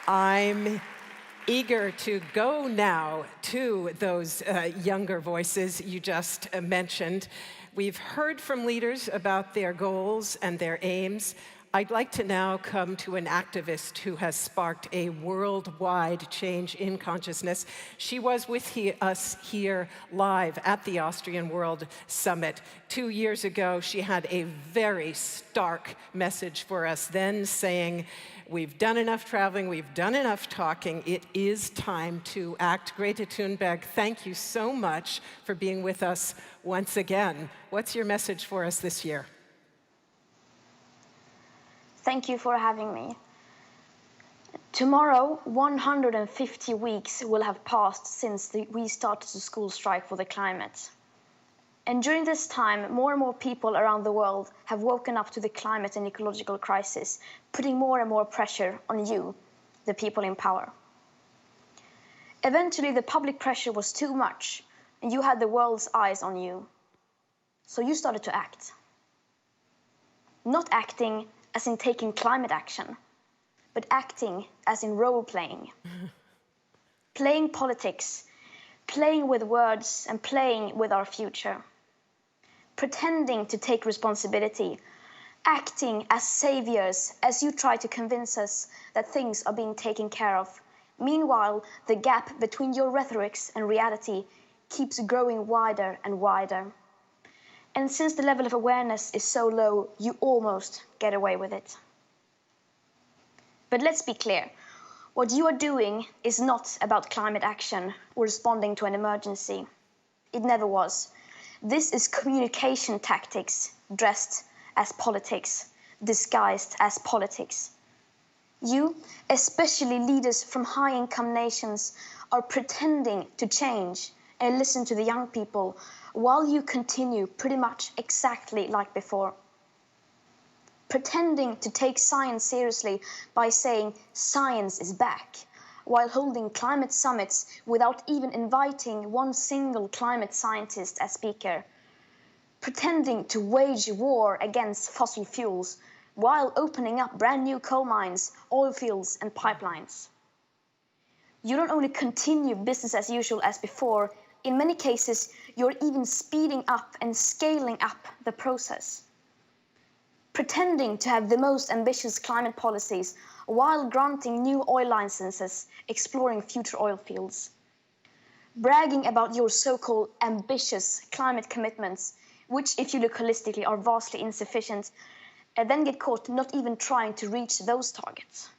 I'm eager to go now to those younger voices you just mentioned. We've heard from leaders about their goals and their aims. I'd like to now come to an activist who has sparked a worldwide change in consciousness. She was with us here live at the Austrian World Summit 2 years ago. She had a very stark message for us then, saying, we've done enough traveling, we've done enough talking, it is time to act. Greta Thunberg, thank you so much for being with us once again. What's your message for us this year? Thank you for having me. Tomorrow, 150 weeks will have passed since we started the school strike for the climate. And during this time, more and more people around the world have woken up to the climate and ecological crisis, putting more and more pressure on you, the people in power. Eventually, the public pressure was too much, and you had the world's eyes on you. So you started to act. Not acting as in taking climate action, but acting as in role-playing. Playing politics, playing with words, and playing with our future. Pretending to take responsibility, acting as saviors as you try to convince us that things are being taken care of. Meanwhile, the gap between your rhetorics and reality keeps growing wider and wider. And since the level of awareness is so low, you almost get away with it. But let's be clear. What you are doing is not about climate action or responding to an emergency. It never was. This is communication tactics dressed as politics, disguised as politics. You, especially leaders from high-income nations, are pretending to change and listen to the young people while you continue pretty much exactly like before. Pretending to take science seriously by saying science is back, while holding climate summits without even inviting one single climate scientist as speaker. Pretending to wage war against fossil fuels while opening up brand new coal mines, oil fields and pipelines. You don't only continue business as usual as before, in many cases, you're even speeding up and scaling up the process. Pretending to have the most ambitious climate policies while granting new oil licenses, exploring future oil fields. Bragging about your so-called ambitious climate commitments, which, if you look holistically, are vastly insufficient, and then get caught not even trying to reach those targets.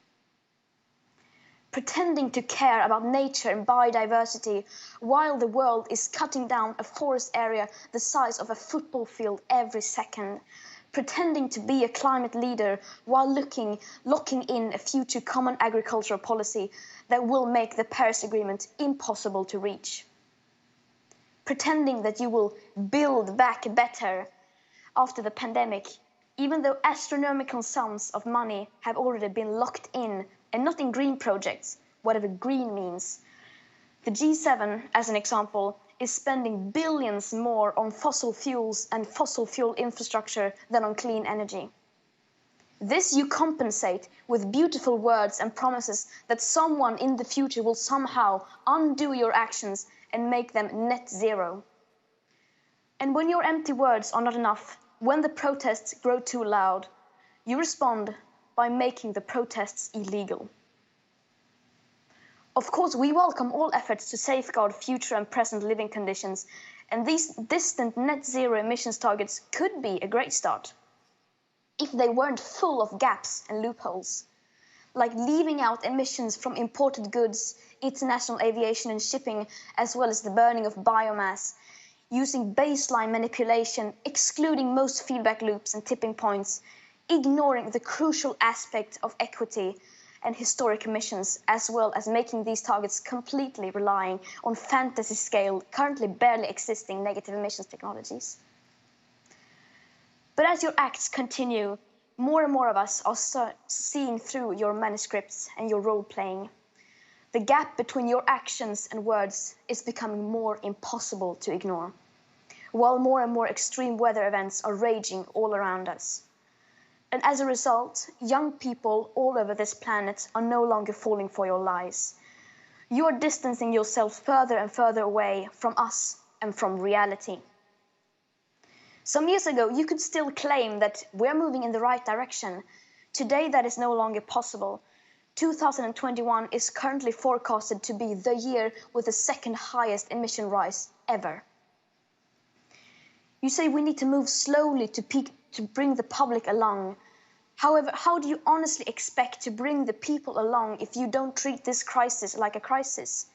Pretending to care about nature and biodiversity while the world is cutting down a forest area the size of a football field every second. Pretending to be a climate leader while locking in a future common agricultural policy that will make the Paris Agreement impossible to reach. Pretending that you will build back better after the pandemic, even though astronomical sums of money have already been locked in, and not in green projects, whatever green means. The G7, as an example, is spending billions more on fossil fuels and fossil fuel infrastructure than on clean energy. This you compensate with beautiful words and promises that someone in the future will somehow undo your actions and make them net zero. And when your empty words are not enough, when the protests grow too loud, you respond by making the protests illegal. Of course, we welcome all efforts to safeguard future and present living conditions, and these distant net zero emissions targets could be a great start, if they weren't full of gaps and loopholes, like leaving out emissions from imported goods, international aviation and shipping, as well as the burning of biomass, using baseline manipulation, excluding most feedback loops and tipping points, ignoring the crucial aspect of equity and historic emissions, as well as making these targets completely relying on fantasy-scale, currently barely existing negative emissions technologies. But as your acts continue, more and more of us are seeing through your manuscripts and your role-playing. The gap between your actions and words is becoming more impossible to ignore, while more and more extreme weather events are raging all around us. And as a result, young people all over this planet are no longer falling for your lies. You are distancing yourself further and further away from us and from reality. Some years ago, you could still claim that we're moving in the right direction. Today, that is no longer possible. 2021 is currently forecasted to be the year with the second highest emission rise ever. You say we need to move slowly to bring the public along. However, how do you honestly expect to bring the people along if you don't treat this crisis like a crisis?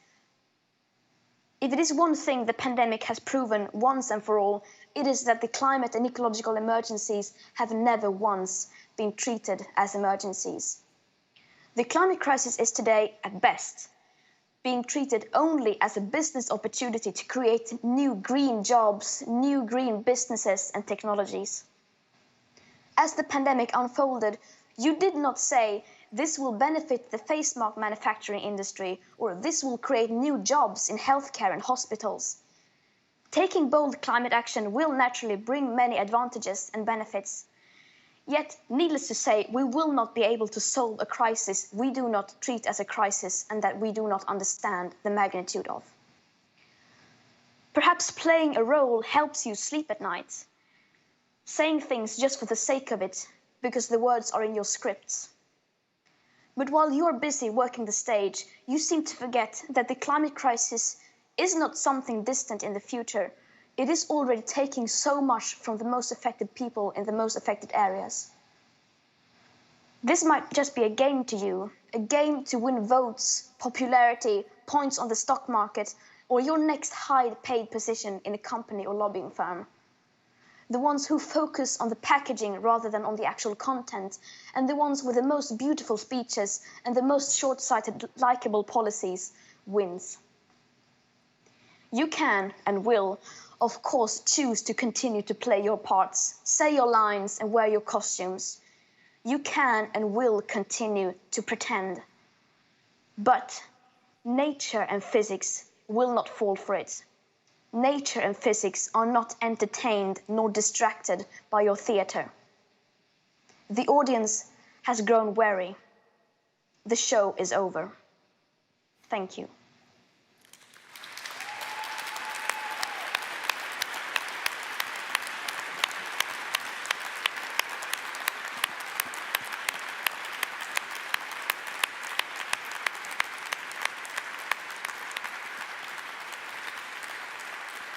If it is one thing the pandemic has proven once and for all, it is that the climate and ecological emergencies have never once been treated as emergencies. The climate crisis is today, at best, being treated only as a business opportunity to create new green jobs, new green businesses and technologies. As the pandemic unfolded, you did not say, this will benefit the face mask manufacturing industry, or this will create new jobs in healthcare and hospitals. Taking bold climate action will naturally bring many advantages and benefits. Yet, needless to say, we will not be able to solve a crisis we do not treat as a crisis and that we do not understand the magnitude of. Perhaps playing a role helps you sleep at night. Saying things just for the sake of it, because the words are in your scripts. But while you're busy working the stage, you seem to forget that the climate crisis is not something distant in the future. It is already taking so much from the most affected people in the most affected areas. This might just be a game to you, a game to win votes, popularity, points on the stock market, or your next high-paid position in a company or lobbying firm. The ones who focus on the packaging rather than on the actual content, and the ones with the most beautiful speeches and the most short-sighted, likable policies wins. You can and will, of course, choose to continue to play your parts, say your lines and wear your costumes. You can and will continue to pretend. But nature and physics will not fall for it. Nature and physics are not entertained nor distracted by your theater. The audience has grown weary. The show is over. Thank you.